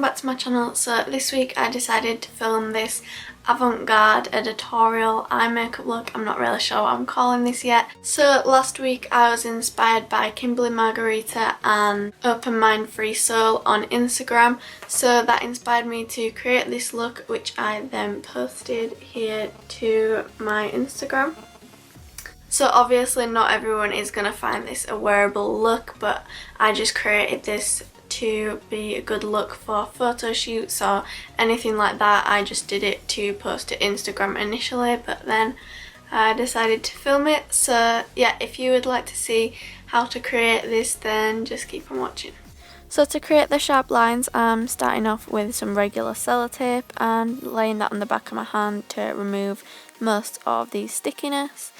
back to my channel. So this week I decided to film this avant-garde editorial eye makeup look. I'm not really sure what I'm calling this yet. So last week I was inspired by Kimberly Margarita and Open Mind Free Soul on Instagram, so that inspired me to create this look, which I then posted here to my Instagram. So obviously not everyone is going to find this a wearable look, but I just created this to be a good look for photo shoots or anything like that. I just did it to post to Instagram initially, but then I decided to film it. So yeah, if you would like to see how to create this, then just keep on watching. So to create the sharp lines, I'm starting off with some regular sellotape and laying that on the back of my hand to remove most of the stickiness.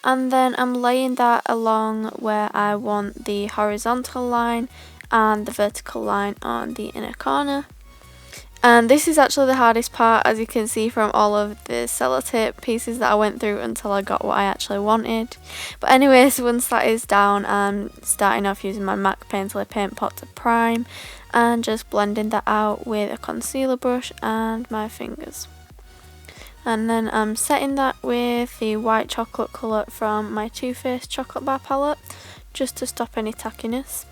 And then I'm laying that along where I want the horizontal line and the vertical line on the inner corner. And this is actually the hardest part, as you can see from all of the sellotape pieces that I went through until I got what I actually wanted. But anyways, once that is down, I'm starting off using my MAC Painterly Paint Pot to prime and just blending that out with a concealer brush and my fingers. And then I'm setting that with the white chocolate colour from my Too Faced chocolate bar palette, just to stop any tackiness.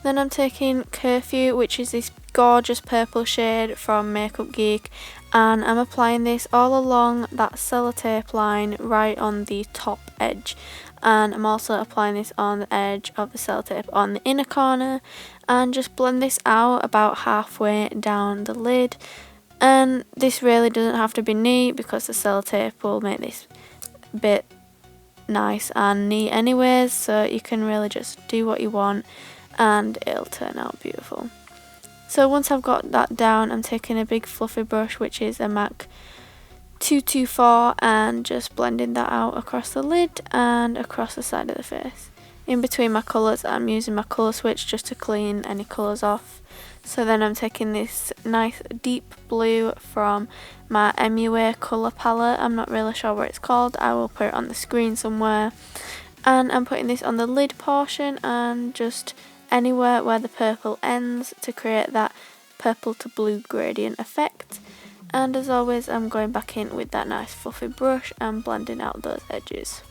Then I'm taking Curfew, which is this gorgeous purple shade from Makeup Geek, and I'm applying this all along that sellotape line right on the top edge. And I'm also applying this on the edge of the sellotape on the inner corner, and just blend this out about halfway down the lid. And this really doesn't have to be neat because the sellotape will make this bit nice and neat anyways, so you can really just do what you want and it'll turn out beautiful. So once I've got that down, I'm taking a big fluffy brush, which is a MAC 224, and just blending that out across the lid and across the side of the face. In between my colours, I'm using my colour switch just to clean any colours off. So then I'm taking this nice deep blue from my MUA colour palette. I'm not really sure what it's called. I will put it on the screen somewhere. And I'm putting this on the lid portion and just anywhere where the purple ends to create that purple to blue gradient effect. And as always, I'm going back in with that nice fluffy brush and blending out those edges.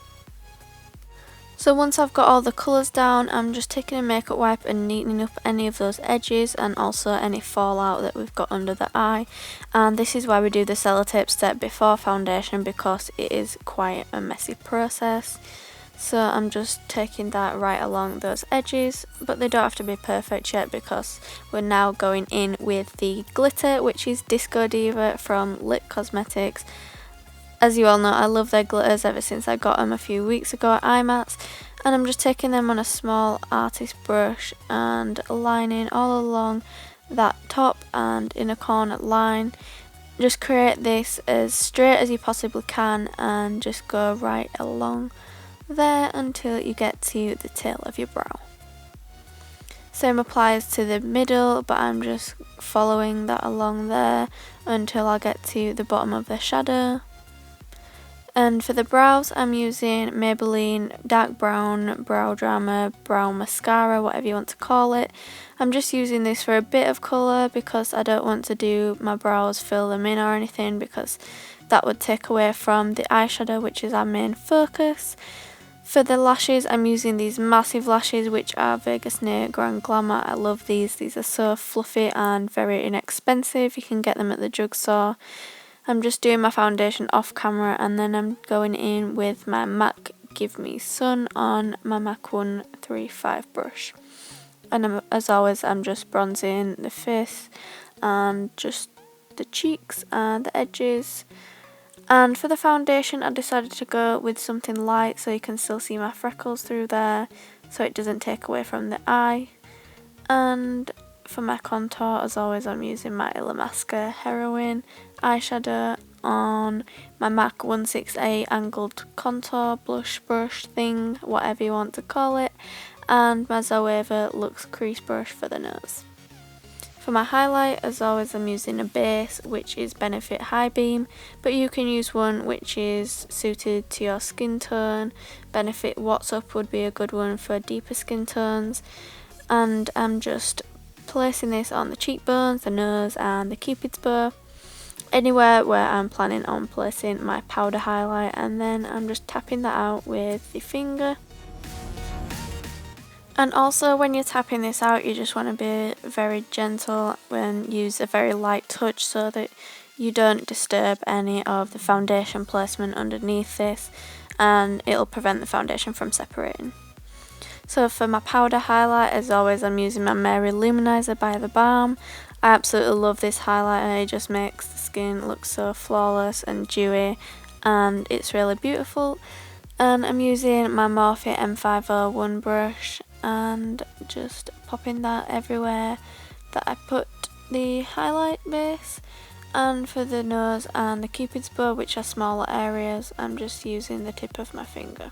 So once I've got all the colours down, I'm just taking a makeup wipe and neatening up any of those edges and also any fallout that we've got under the eye. And this is why we do the sellotape step before foundation, because it is quite a messy process. So I'm just taking that right along those edges, but they don't have to be perfect yet because we're now going in with the glitter, which is Disco Diva from Lit Cosmetics. As you all know, I love their glitters ever since I got them a few weeks ago at IMATS, and I'm just taking them on a small artist brush and lining all along that top and inner corner line. Just create this as straight as you possibly can and just go right along there until you get to the tail of your brow. Same applies to the middle, but I'm just following that along there until I get to the bottom of the shadow. And for the brows, I'm using Maybelline Dark Brown Brow Drama Brow Mascara, whatever you want to call it. I'm just using this for a bit of colour because I don't want to do my brows, fill them in or anything, because that would take away from the eyeshadow, which is our main focus. For the lashes, I'm using these massive lashes, which are Vegas Nail Grand Glamour. I love these. These are so fluffy and very inexpensive. You can get them at the drugstore. I'm just doing my foundation off camera, and then I'm going in with my MAC Give Me Sun on my MAC 135 brush. And as always, I'm just bronzing the face and just the cheeks and the edges. And for the foundation, I decided to go with something light so you can still see my freckles through there, so it doesn't take away from the eye. And for my contour, as always, I'm using my Illamasqua Heroine eyeshadow on my MAC 168 angled contour blush brush thing, whatever you want to call it, and my Zoeva Luxe crease brush for the nose. For my highlight, as always, I'm using a base, which is Benefit High Beam, but you can use one which is suited to your skin tone. Benefit What's Up would be a good one for deeper skin tones. And I'm just placing this on the cheekbones, the nose and the cupid's bow, anywhere where I'm planning on placing my powder highlight, and then I'm just tapping that out with the finger. And also when you're tapping this out, you just want to be very gentle and use a very light touch so that you don't disturb any of the foundation placement underneath this, and it'll prevent the foundation from separating. So for my powder highlight, as always, I'm using my Mary Luminizer by The Balm. I absolutely love this highlighter. It just makes the skin look so flawless and dewy, and it's really beautiful. And I'm using my Morphe M501 brush and just popping that everywhere that I put the highlight base. And for the nose and the cupid's bow, which are smaller areas, I'm just using the tip of my finger.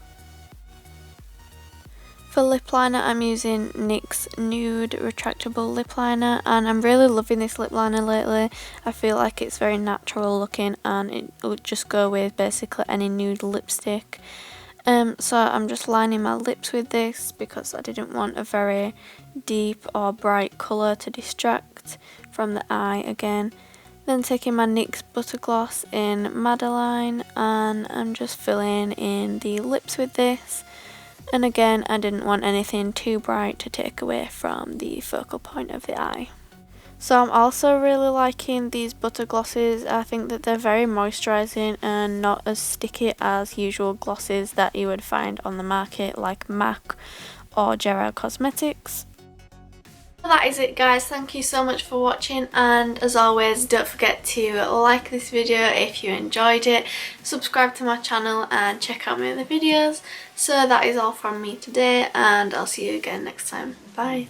For lip liner, I'm using NYX Nude Retractable Lip Liner, and I'm really loving this lip liner lately. I feel like it's very natural looking and it would just go with basically any nude lipstick. So I'm just lining my lips with this because I didn't want a very deep or bright colour to distract from the eye again. Then taking my NYX Butter Gloss in Madeline, and I'm just filling in the lips with this. And again, I didn't want anything too bright to take away from the focal point of the eye. So I'm also really liking these butter glosses. I think that they're very moisturising and not as sticky as usual glosses that you would find on the market like MAC or Gerard Cosmetics. That is it, guys. Thank you so much for watching, and as always, don't forget to like this video if you enjoyed it, subscribe to my channel and check out my other videos. So that is all from me today, and I'll see you again next time. Bye.